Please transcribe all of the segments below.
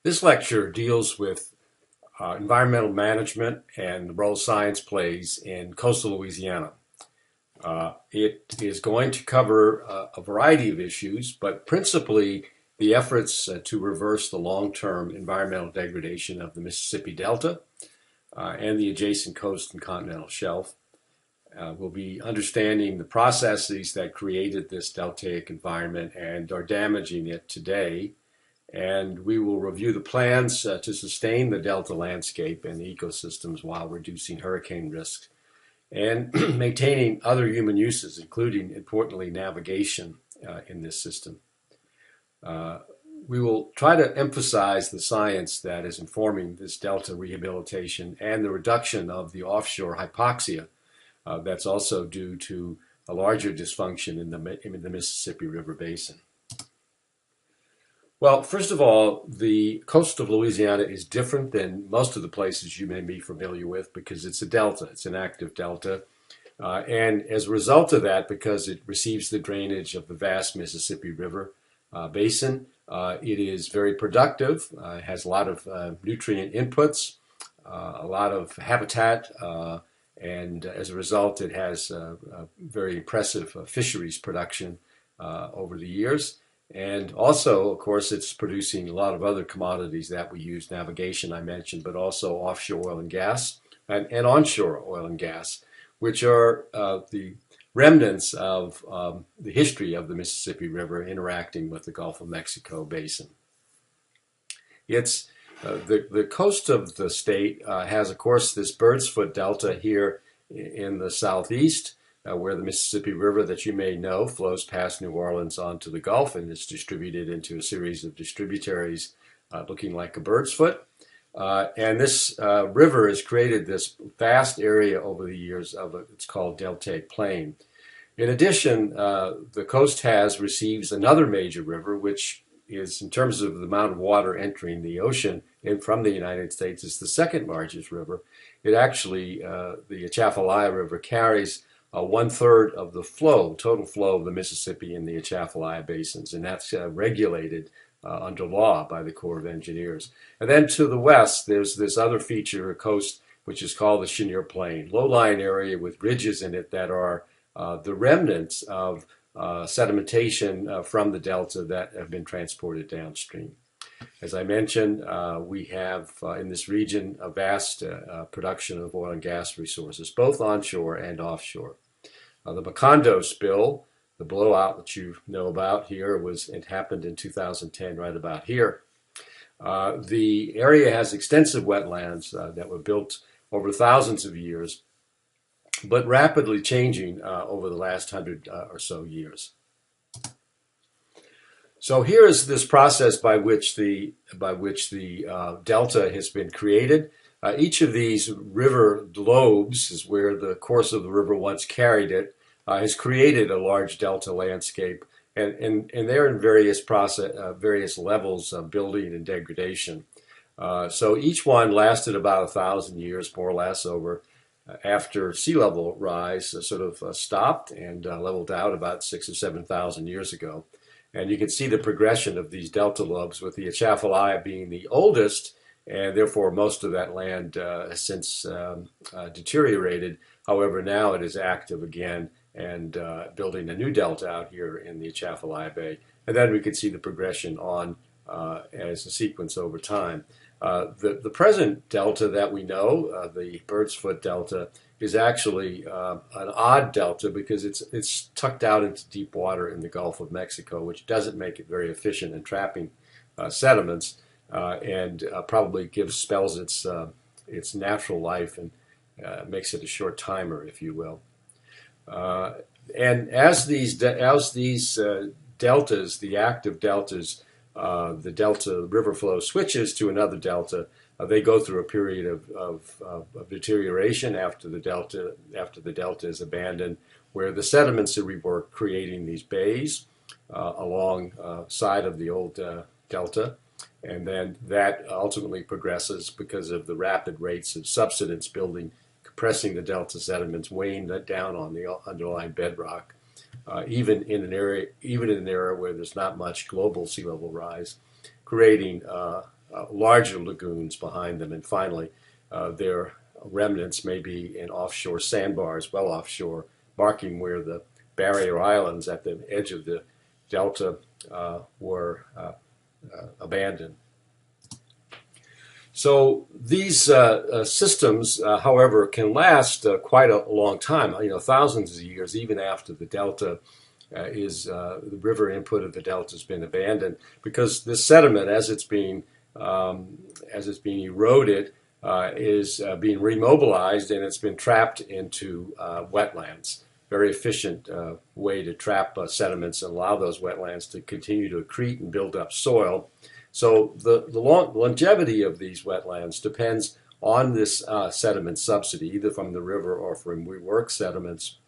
This lecture deals with environmental management and the role science plays in coastal Louisiana. It is going to cover a variety of issues, but principally the efforts to reverse the long-term environmental degradation of the Mississippi Delta and the adjacent coast and continental shelf. We'll be understanding the processes that created this deltaic environment and are damaging it today. And we will review the plans to sustain the delta landscape and the ecosystems while reducing hurricane risks and maintaining other human uses, including, importantly, navigation in this system. We will try to emphasize the science that is informing this delta rehabilitation and the reduction of the offshore hypoxia that's also due to a larger dysfunction in the Mississippi River Basin. Well, first of all, the coast of Louisiana is different than most of the places you may be familiar with because it's a delta. It's an active delta. And as a result of that, because it receives the drainage of the vast Mississippi River Basin, it is very productive. It has a lot of nutrient inputs, a lot of habitat, and as a result, it has very impressive fisheries production over the years. And also, of course, it's producing a lot of other commodities that we use, navigation I mentioned, but also offshore oil and gas and onshore oil and gas, which are the remnants of the history of the Mississippi River interacting with the Gulf of Mexico basin. It's the coast of the state has, of course, this bird's foot delta here in the southeast, where the Mississippi River that you may know flows past New Orleans onto the Gulf and is distributed into a series of distributaries looking like a bird's foot. And this river has created this vast area over the years of it's called deltaic plain. In addition, the coast receives another major river, which is, in terms of the amount of water entering the ocean from the United States, is the second largest river. It actually, the Atchafalaya River, carries 1/3 of the total flow of the Mississippi in the Atchafalaya basins, and that's regulated under law by the Corps of Engineers. And then to the west, there's this other feature, a coast, which is called the Cheniere Plain, low-lying area with ridges in it that are the remnants of sedimentation from the delta that have been transported downstream. As I mentioned, we have in this region a vast production of oil and gas resources, both onshore and offshore. The Macondo spill, the blowout that you know about here, it happened in 2010, right about here. The area has extensive wetlands that were built over thousands of years, but rapidly changing over the last 100 or so years. So here is this process by which the delta has been created. Each of these river lobes is where the course of the river once carried it, has created a large delta landscape, and they're in various levels of building and degradation. So each one lasted about 1,000 years, more or less, after sea level rise sort of stopped and leveled out about 6,000 or 7,000 years ago. And you can see the progression of these delta lobes, with the Atchafalaya being the oldest, and therefore most of that land has since deteriorated. However, now it is active again and building a new delta out here in the Atchafalaya Bay. And then we can see the progression on as a sequence over time. The present delta that we know, the Bird's Foot Delta, is actually an odd delta because it's tucked out into deep water in the Gulf of Mexico, which doesn't make it very efficient in trapping sediments and probably spells its natural life and makes it a short timer, if you will. And as these deltas, the active deltas, the delta river flow switches to another delta, they go through a period of deterioration after the delta is abandoned, where the sediments are reworked, creating these bays alongside of the old delta, and then that ultimately progresses because of the rapid rates of subsidence building, compressing the delta sediments, weighing that down on the underlying bedrock. Even in an area where there's not much global sea level rise, creating larger lagoons behind them. And finally, their remnants may be in offshore sandbars, well offshore, marking where the barrier islands at the edge of the delta were abandoned. So these systems, however, can last quite a long time, thousands of years, even after the delta the river input of the delta has been abandoned, because this sediment, as it's being eroded, is being remobilized, and it's been trapped into wetlands. Very efficient way to trap sediments and allow those wetlands to continue to accrete and build up soil. So the longevity of these wetlands depends on this sediment subsidy, either from the river or from reworked sediments,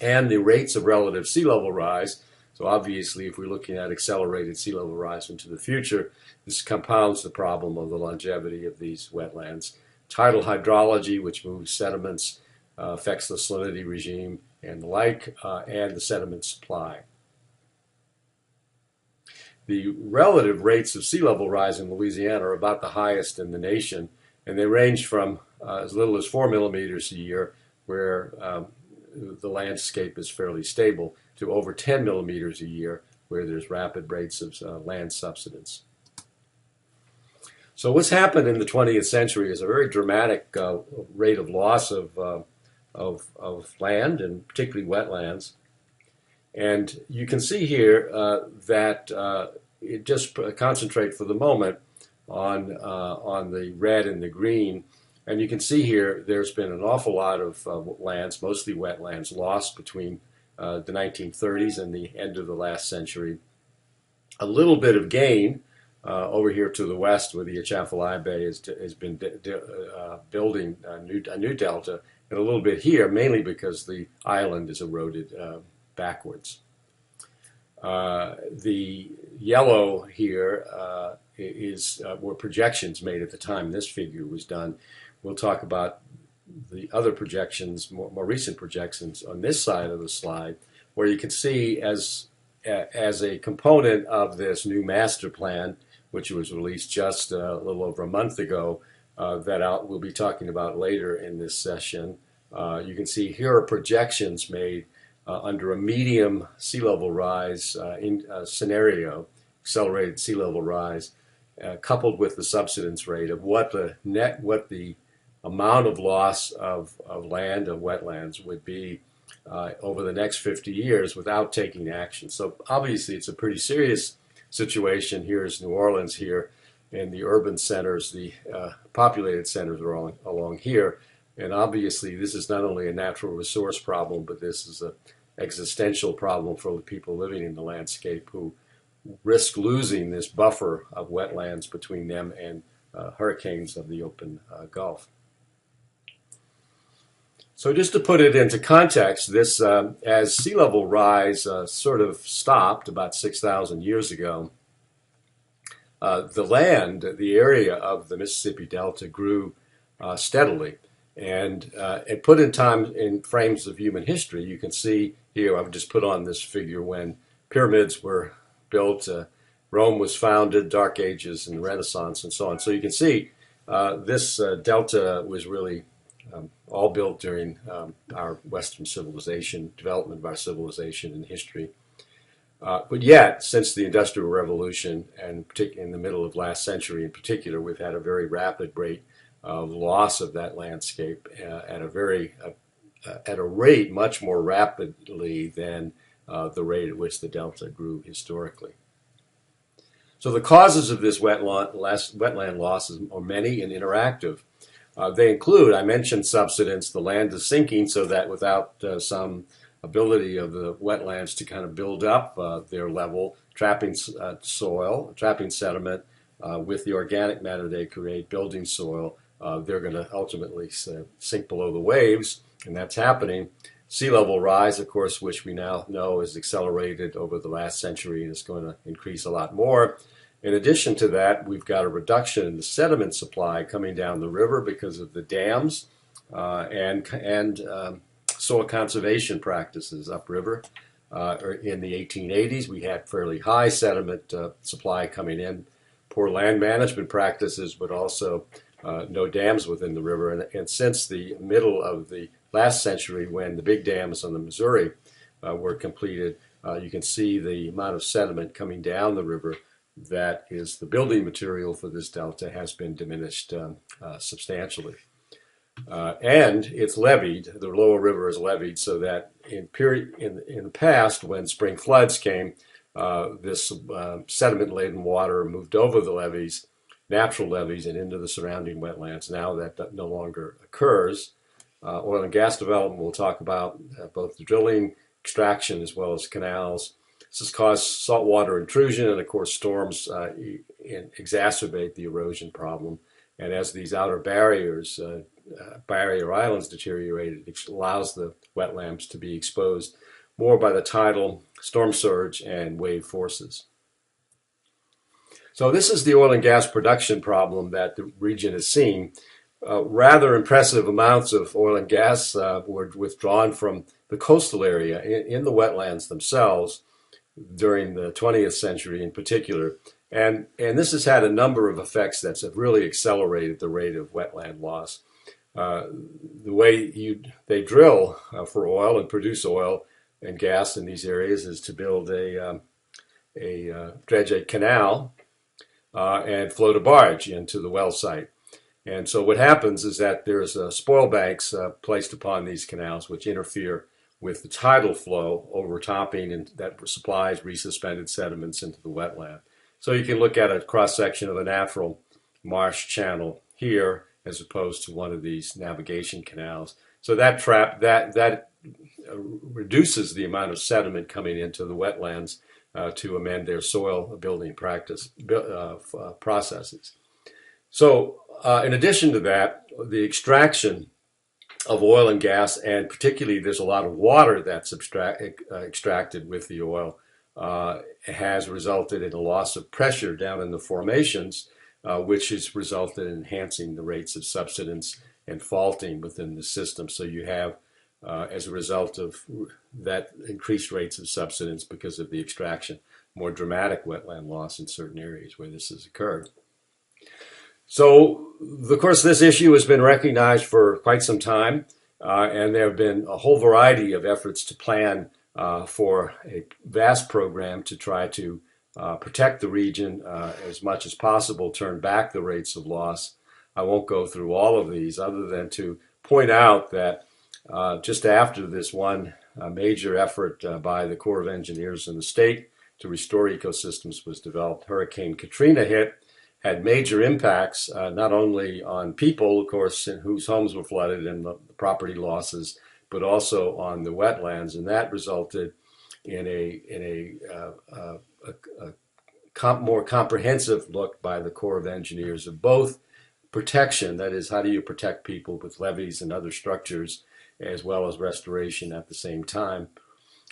and the rates of relative sea level rise. So obviously, if we're looking at accelerated sea level rise into the future, this compounds the problem of the longevity of these wetlands. Tidal hydrology, which moves sediments, affects the salinity regime and the like, and the sediment supply. The relative rates of sea level rise in Louisiana are about the highest in the nation, and they range from as little as 4 millimeters a year, where the landscape is fairly stable, to over 10 millimeters a year, where there's rapid rates of land subsidence. So what's happened in the 20th century is a very dramatic rate of loss of land, and particularly wetlands. And you can see here that it just concentrate for the moment on the red and the green. And you can see here there's been an awful lot of lands, mostly wetlands, lost between the 1930s and the end of the last century. A little bit of gain over here to the west, where the Atchafalaya Bay has been building a new delta, and a little bit here, mainly because the island is eroded backwards. The yellow here were projections made at the time this figure was done. We'll talk about the other projections, more recent projections on this side of the slide, where you can see as a component of this new master plan, which was released just a little over a month ago, that we'll be talking about later in this session. You can see here are projections made under a medium sea level rise scenario, accelerated sea level rise, coupled with the subsidence rate of what the amount of loss of land and wetlands would be over the next 50 years without taking action. So obviously it's a pretty serious situation. Here's New Orleans here, and the urban centers, the populated centers are all along here. And obviously this is not only a natural resource problem, but this is an existential problem for the people living in the landscape, who risk losing this buffer of wetlands between them and hurricanes of the open Gulf. So just to put it into context, this as sea level rise sort of stopped about 6,000 years ago, the land, the area of the Mississippi Delta grew steadily. And it put in frames of human history. You can see here, I've just put on this figure when pyramids were built, Rome was founded, Dark Ages and Renaissance and so on. So you can see this delta was really all built during our Western civilization, development of our civilization and history. But yet, since the Industrial Revolution, and in the middle of last century in particular, we've had a very rapid rate of loss of that landscape at a rate much more rapidly than the rate at which the delta grew historically. So the causes of this wetland loss are many and interactive. They include, I mentioned subsidence. The land is sinking, so that without some ability of the wetlands to kind of build up their level, trapping soil, trapping sediment with the organic matter they create, building soil, they're going to ultimately sink below the waves, and that's happening. Sea level rise, of course, which we now know is accelerated over the last century and is going to increase a lot more. In addition to that, we've got a reduction in the sediment supply coming down the river because of the dams and soil conservation practices upriver. In the 1880s, we had fairly high sediment supply coming in, poor land management practices, but also no dams within the river. And since the middle of the last century, when the big dams on the Missouri were completed, you can see the amount of sediment coming down the river that is the building material for this delta has been diminished substantially. And it's leveed, the lower river is leveed, so that in the past, when spring floods came, this sediment-laden water moved over the levees, natural levees, and into the surrounding wetlands. Now that no longer occurs. Oil and gas development, we'll talk about both the drilling, extraction, as well as canals. This has caused saltwater intrusion, and of course storms exacerbate the erosion problem. And as these outer barriers, barrier islands deteriorate, it allows the wetlands to be exposed more by the tidal, storm surge, and wave forces. So this is the oil and gas production problem that the region has seen. Rather impressive amounts of oil and gas were withdrawn from the coastal area in the wetlands themselves during the 20th century in particular. And this has had a number of effects that have really accelerated the rate of wetland loss. The way they drill for oil and produce oil and gas in these areas is to build dredge a canal and float a barge into the well site. And so what happens is that there's spoil banks placed upon these canals which interfere with the tidal flow overtopping, and that supplies resuspended sediments into the wetland. So you can look at a cross-section of a natural marsh channel here as opposed to one of these navigation canals. So that reduces the amount of sediment coming into the wetlands to amend their soil building processes. So in addition to that, the extraction of oil and gas, and particularly there's a lot of water that's extracted with the oil, has resulted in a loss of pressure down in the formations, which has resulted in enhancing the rates of subsidence and faulting within the system. So you have, as a result of that increased rates of subsidence because of the extraction, more dramatic wetland loss in certain areas where this has occurred. So, of course, this issue has been recognized for quite some time, and there have been a whole variety of efforts to plan for a vast program to try to protect the region as much as possible, turn back the rates of loss. I won't go through all of these other than to point out that just after this one major effort by the Corps of Engineers in the state to restore ecosystems was developed, Hurricane Katrina hit, had major impacts, not only on people, of course, whose homes were flooded and the property losses, but also on the wetlands. And that resulted in a more comprehensive look by the Corps of Engineers of both protection, that is, how do you protect people with levees and other structures, as well as restoration at the same time.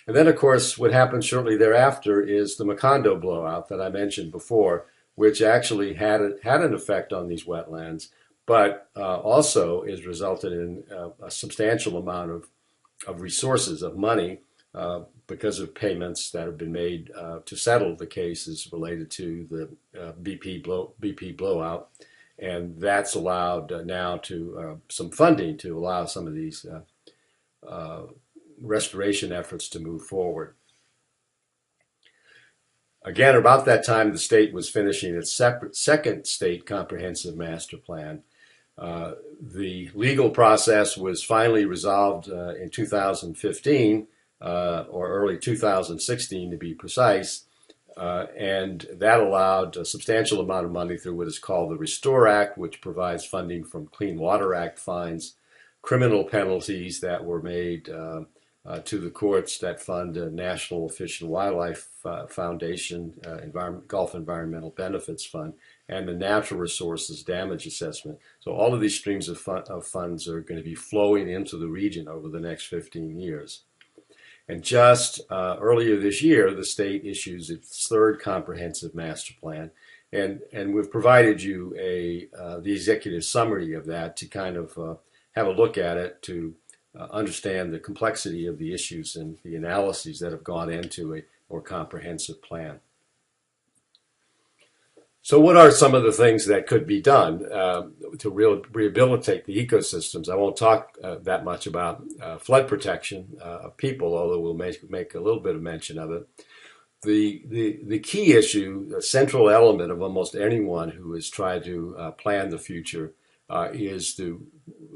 And then, of course, what happened shortly thereafter is the Macondo blowout that I mentioned before, which actually had an effect on these wetlands, but also has resulted in a substantial amount of resources, of money, because of payments that have been made to settle the cases related to the BP blowout. And that's allowed now to some funding to allow some of these restoration efforts to move forward. Again, about that time, the state was finishing its second state comprehensive master plan. The legal process was finally resolved in 2015, or early 2016 to be precise, and that allowed a substantial amount of money through what is called the Restore Act, which provides funding from Clean Water Act fines, criminal penalties that were made to the courts that fund National Fish and Wildlife Foundation, Gulf Environmental Benefits Fund, and the Natural Resources Damage Assessment. So all of these streams of funds are going to be flowing into the region over the next 15 years. And just earlier this year, the state issues its third comprehensive master plan, and we've provided you the executive summary of that to kind of have a look at it, to understand the complexity of the issues and the analyses that have gone into a more comprehensive plan. So, what are some of the things that could be done to rehabilitate the ecosystems? I won't talk that much about flood protection of people, although we'll make a little bit of mention of it. The key issue, the central element of almost anyone who has tried to plan the future, is to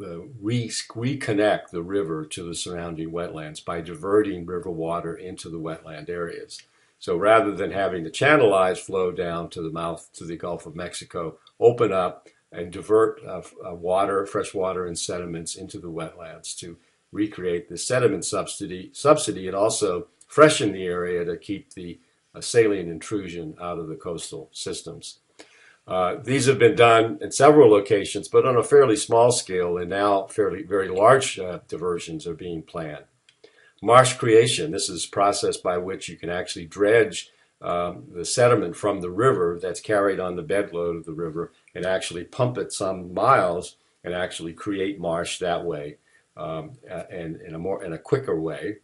reconnect the river to the surrounding wetlands by diverting river water into the wetland areas. So rather than having the channelized flow down to the mouth to the Gulf of Mexico, open up and divert water, fresh water and sediments into the wetlands to recreate the sediment subsidy and also freshen the area to keep the saline intrusion out of the coastal systems. These have been done in several locations, but on a fairly small scale, and now very large diversions are being planned. Marsh creation, this is a process by which you can actually dredge the sediment from the river that's carried on the bedload of the river and actually pump it some miles and actually create marsh that way and in a quicker way.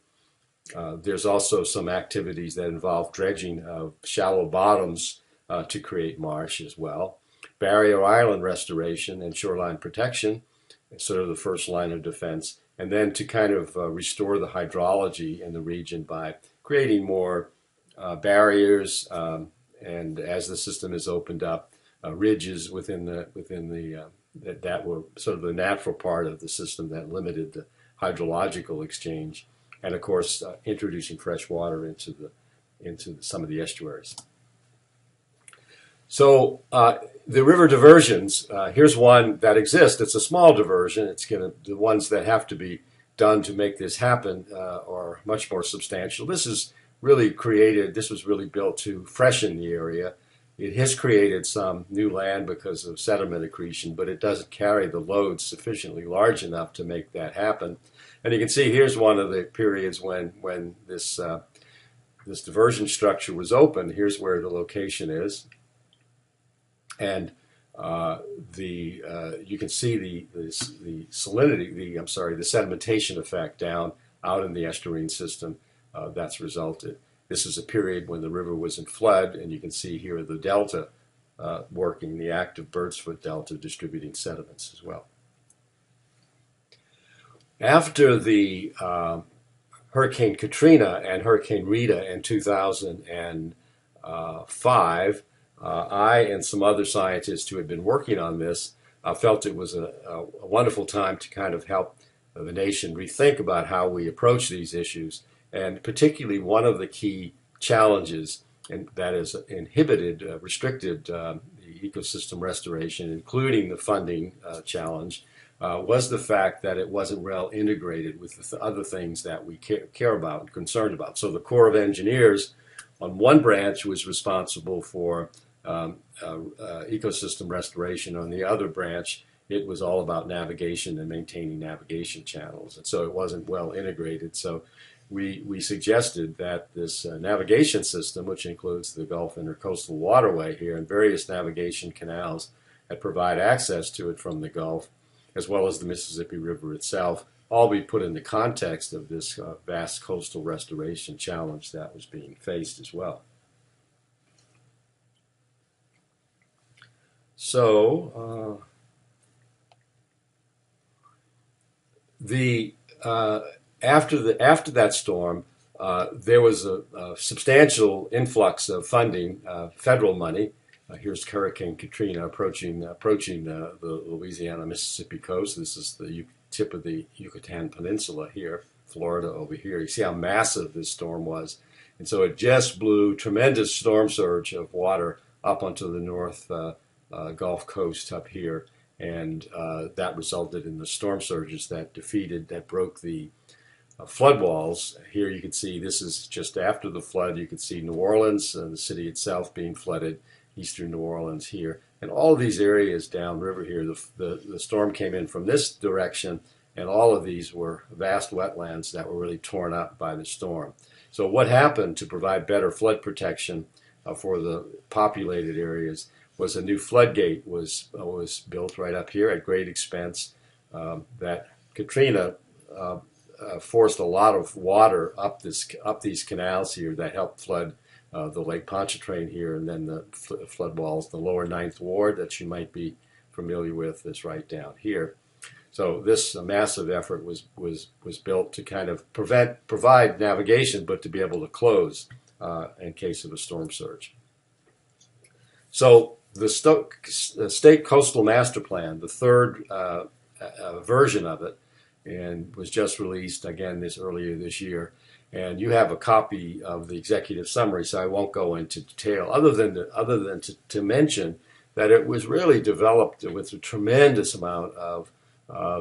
There's also some activities that involve dredging of shallow bottoms to create marsh as well. Barrier island restoration and shoreline protection is sort of the first line of defense. And then to kind of restore the hydrology in the region by creating more barriers and as the system is opened up, ridges within the that were sort of the natural part of the system that limited the hydrological exchange, and of course introducing fresh water into some of the estuaries. So the river diversions, here's one that exists. It's a small diversion. The ones that have to be done to make this happen are much more substantial. This was really built to freshen the area. It has created some new land because of sediment accretion, but it doesn't carry the load sufficiently large enough to make that happen. And you can see here's one of the periods when this diversion structure was open. Here's where the location is. And you can see the salinity, the sedimentation effect down out in the estuarine system that's resulted. This is a period when the river was in flood, and you can see here the delta working, the active bird's foot delta distributing sediments as well. After the Hurricane Katrina and Hurricane Rita in 2005, I and some other scientists who had been working on this felt it was a wonderful time to kind of help the nation rethink about how we approach these issues, and particularly one of the key challenges that has restricted the ecosystem restoration, including the funding challenge, was the fact that it wasn't well integrated with the other things that we care about and concerned about. So the Corps of Engineers on one branch was responsible for ecosystem restoration. On the other branch, it was all about navigation and maintaining navigation channels. And so it wasn't well integrated. So we suggested that this navigation system, which includes the Gulf Intercoastal Waterway here and various navigation canals that provide access to it from the Gulf, as well as the Mississippi River itself, all be put in the context of this vast coastal restoration challenge that was being faced as well. So after that storm, there was a substantial influx of funding, federal money. Here's Hurricane Katrina approaching the Louisiana Mississippi coast. This is the tip of the Yucatan Peninsula here, Florida over here. You see how massive this storm was, and so it just blew tremendous storm surge of water up onto the north Gulf Coast up here, and that resulted in the storm surges that broke the flood walls. Here you can see this is just after the flood. You can see New Orleans, the city itself being flooded, eastern New Orleans here, and all of these areas downriver here. The storm came in from this direction, and all of these were vast wetlands that were really torn up by the storm. So what happened to provide better flood protection for the populated areas was a new floodgate was built right up here at great expense. That Katrina forced a lot of water up these canals here that helped flood the Lake Pontchartrain here, and then the flood walls. The lower Ninth Ward that you might be familiar with is right down here. So this massive effort was built to kind of provide navigation, but to be able to close in case of a storm surge. So the State Coastal Master Plan, the third version of it, and was just released again earlier this year. And you have a copy of the executive summary, so I won't go into detail, other than to mention that it was really developed with a tremendous amount of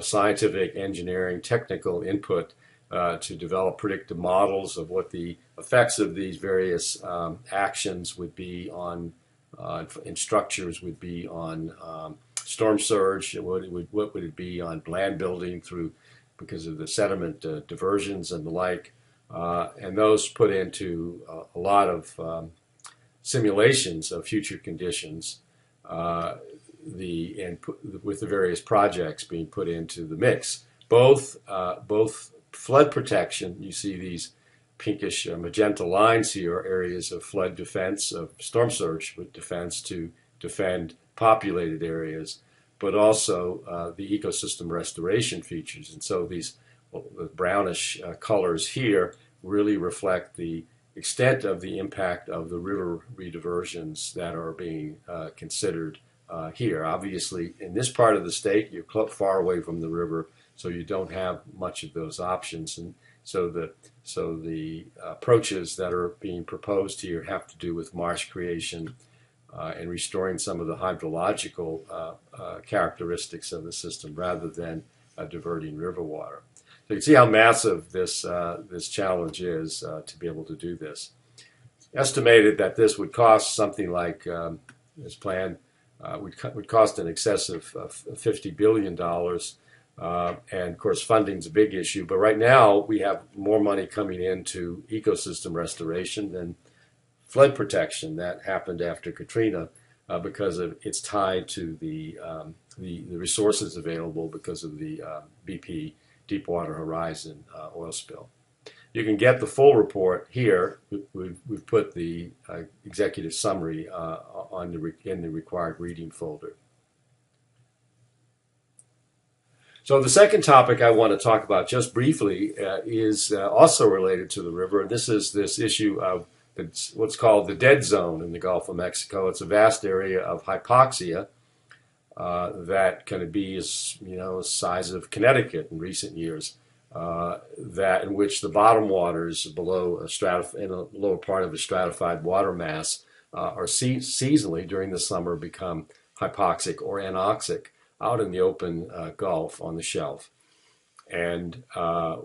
scientific, engineering, technical input to develop predictive models of what the effects of these various actions would be on and structures would be on storm surge. What would it be on land building because of the sediment diversions and the like. And those put into a lot of simulations of future conditions, with the various projects being put into the mix. Both flood protection, you see these pinkish magenta lines here, are areas of flood defense, of storm surge defense to defend populated areas, but also the ecosystem restoration features. And so the brownish colors here really reflect the extent of the impact of the river rediversions that are being considered here. Obviously, in this part of the state, you're far away from the river, so you don't have much of those options. And so the approaches that are being proposed here have to do with marsh creation and restoring some of the hydrological characteristics of the system rather than diverting river water. So you can see how massive this challenge is to be able to do this. Estimated that this would cost something like, as planned, would cost in excess of $50 billion. And of course, funding's a big issue. But right now, we have more money coming into ecosystem restoration than flood protection. That happened after Katrina because it's tied to the resources available because of the BP Deepwater Horizon oil spill. You can get the full report here. We've put the executive summary in the required reading folder. So the second topic I want to talk about just briefly is also related to the river, and this is this issue of what's called the dead zone in the Gulf of Mexico. It's a vast area of hypoxia that can be the size of Connecticut in recent years. In which the bottom waters below in a lower part of a stratified water mass are seasonally during the summer become hypoxic or anoxic out in the open Gulf on the shelf. And I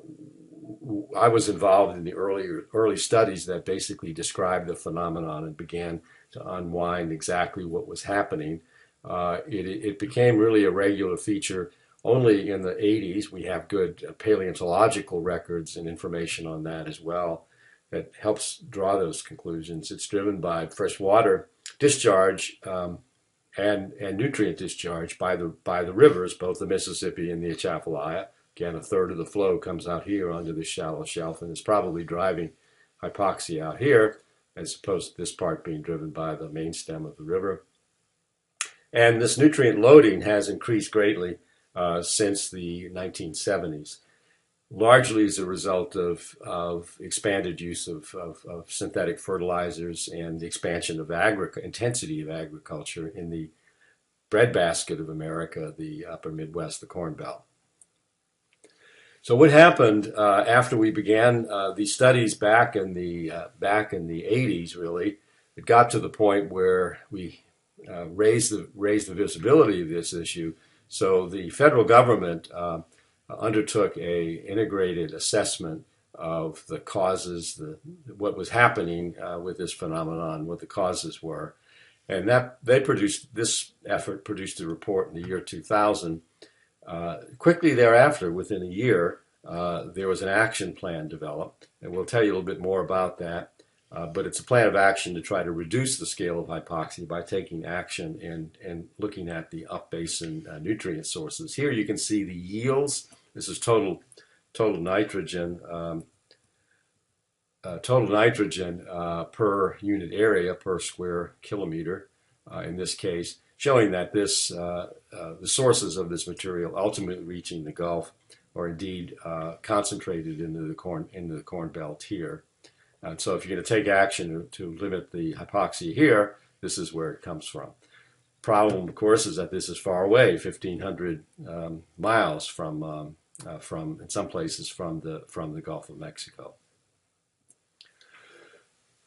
was involved in the early studies that basically described the phenomenon and began to unwind exactly what was happening. It became really a regular feature. Only in the 80s, we have good paleontological records and information on that as well that helps draw those conclusions. It's driven by freshwater discharge and nutrient discharge by the rivers, both the Mississippi and the Atchafalaya. Again, a third of the flow comes out here onto the shallow shelf, and it's probably driving hypoxia out here, as opposed to this part being driven by the main stem of the river. And this nutrient loading has increased greatly since the 1970s, largely as a result of expanded use of synthetic fertilizers and the expansion of intensity of agriculture in the breadbasket of America, the upper Midwest, the Corn Belt. So what happened after we began these studies back in the 80s, really, it got to the point where we raised the visibility of this issue. So the federal government undertook a integrated assessment of the causes, what was happening with this phenomenon, what the causes were, and this effort produced a report in the year 2000. Quickly thereafter, within a year, there was an action plan developed, and we'll tell you a little bit more about that. But it's a plan of action to try to reduce the scale of hypoxia by taking action and looking at the up-basin nutrient sources. Here you can see the yields. This is total nitrogen total nitrogen per unit area per square kilometer in this case, showing that the sources of this material ultimately reaching the Gulf are indeed concentrated into the corn belt here. And so if you're going to take action to limit the hypoxia here, this is where it comes from. Problem, of course, is that this is far away, 1,500 miles from in some places from the Gulf of Mexico.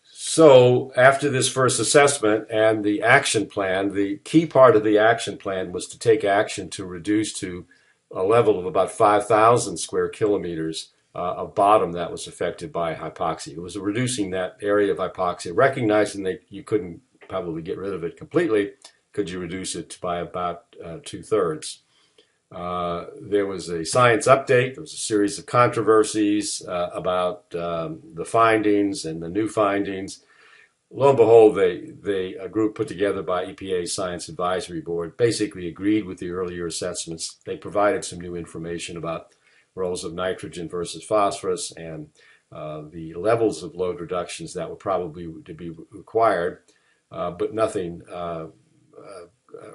So after this first assessment and the action plan, the key part of the action plan was to take action to reduce to a level of about 5,000 square kilometers of bottom that was affected by hypoxia. It was reducing that area of hypoxia, recognizing that you couldn't probably get rid of it completely. Could you reduce it by about 2/3? There was a science update. There was a series of controversies about the findings and the new findings. Lo and behold, a group put together by EPA's Science Advisory Board basically agreed with the earlier assessments. They provided some new information about roles of nitrogen versus phosphorus and the levels of load reductions that were probably to be required, but nothing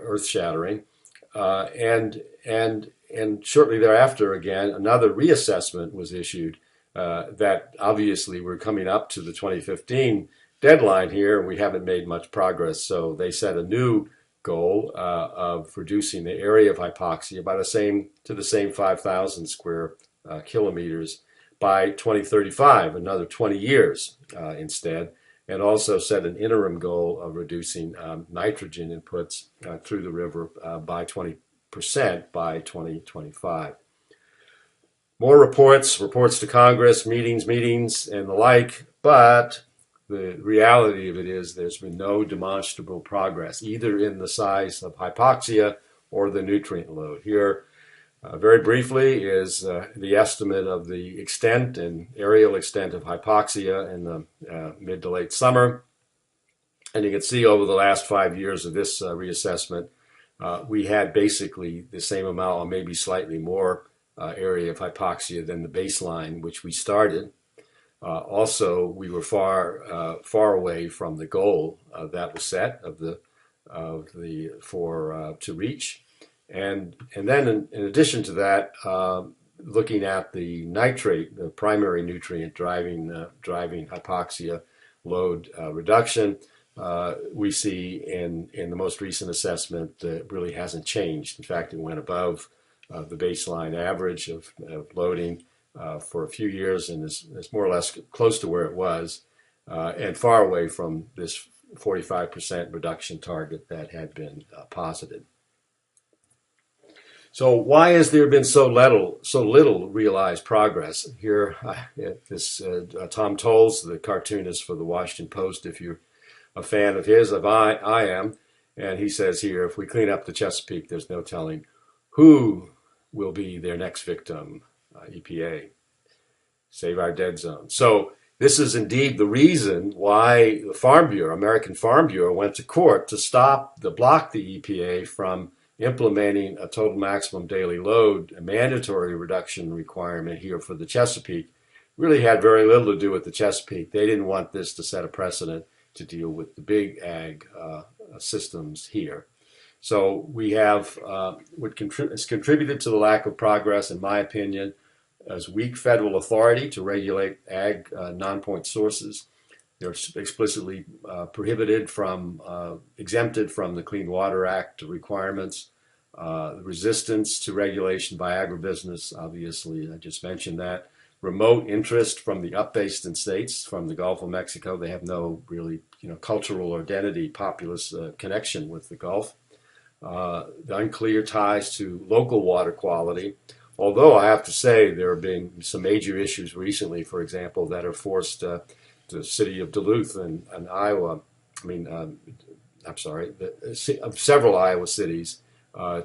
earth-shattering. And shortly thereafter, again, another reassessment was issued that obviously we're coming up to the 2015 deadline here, and we haven't made much progress. So they set a new goal of reducing the area of hypoxia by the same 5,000 square kilometers by 2035, another 20 years instead, and also set an interim goal of reducing nitrogen inputs through the river by 20% by 2025. More reports to Congress, meetings, and the like, but the reality of it is there's been no demonstrable progress, either in the size of hypoxia or the nutrient load. Here, very briefly, is the estimate of the extent and areal extent of hypoxia in the mid to late summer. And you can see over the last 5 years of this reassessment, we had basically the same amount or maybe slightly more area of hypoxia than the baseline, which we started. Also, we were far away from the goal that was set to reach, and then in addition to that, looking at the nitrate, the primary nutrient driving hypoxia load reduction, we see in the most recent assessment it really hasn't changed. In fact, it went above the baseline average of loading for a few years, and is more or less close to where it was, and far away from this 45% reduction target that had been posited. So why has there been so little realized progress? Here, Tom Tolles, the cartoonist for the Washington Post, if you're a fan of his, I am, and he says here, if we clean up the Chesapeake, there's no telling who will be their next victim. EPA, save our dead zone. So this is indeed the reason why the Farm Bureau, American Farm Bureau, went to court to block the EPA from implementing a total maximum daily load, a mandatory reduction requirement here for the Chesapeake. Really had very little to do with the Chesapeake. They didn't want this to set a precedent to deal with the big ag systems here. So we have it's contributed to the lack of progress, in my opinion, as weak federal authority to regulate ag non-point sources. They're explicitly prohibited exempted from the Clean Water Act requirements. Resistance to regulation by agribusiness, obviously, I just mentioned that. Remote interest from the up-based states, from the Gulf of Mexico. They have no really, cultural identity, populous connection with the Gulf. The unclear ties to local water quality. Although I have to say there have been some major issues recently, for example, that have forced the city of Duluth and Iowa, several Iowa cities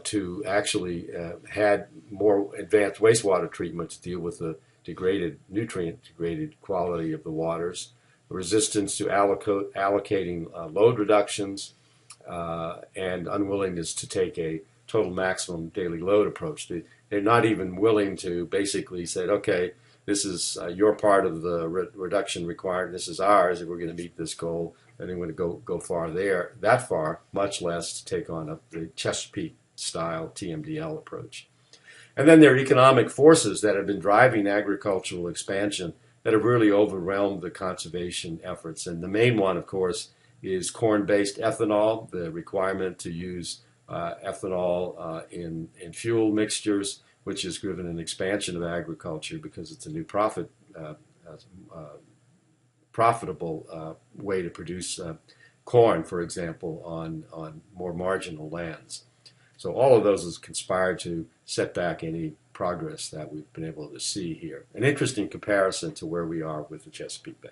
to actually had more advanced wastewater treatment to deal with the nutrient-degraded quality of the waters. The resistance to allocating load reductions and unwillingness to take a total maximum daily load approach. They're not even willing to basically say, okay, this is your part of the reduction required. This is ours. If we're going to meet this goal, then we're going to go far there, that far, much less to take on the Chesapeake style TMDL approach. And then there are economic forces that have been driving agricultural expansion that have really overwhelmed the conservation efforts. And the main one, of course, is corn-based ethanol, the requirement to use ethanol in fuel mixtures, which has driven an expansion of agriculture because it's a new profitable way to produce corn, for example, on more marginal lands. So all of those has conspired to set back any progress that we've been able to see here. An interesting comparison to where we are with the Chesapeake Bay.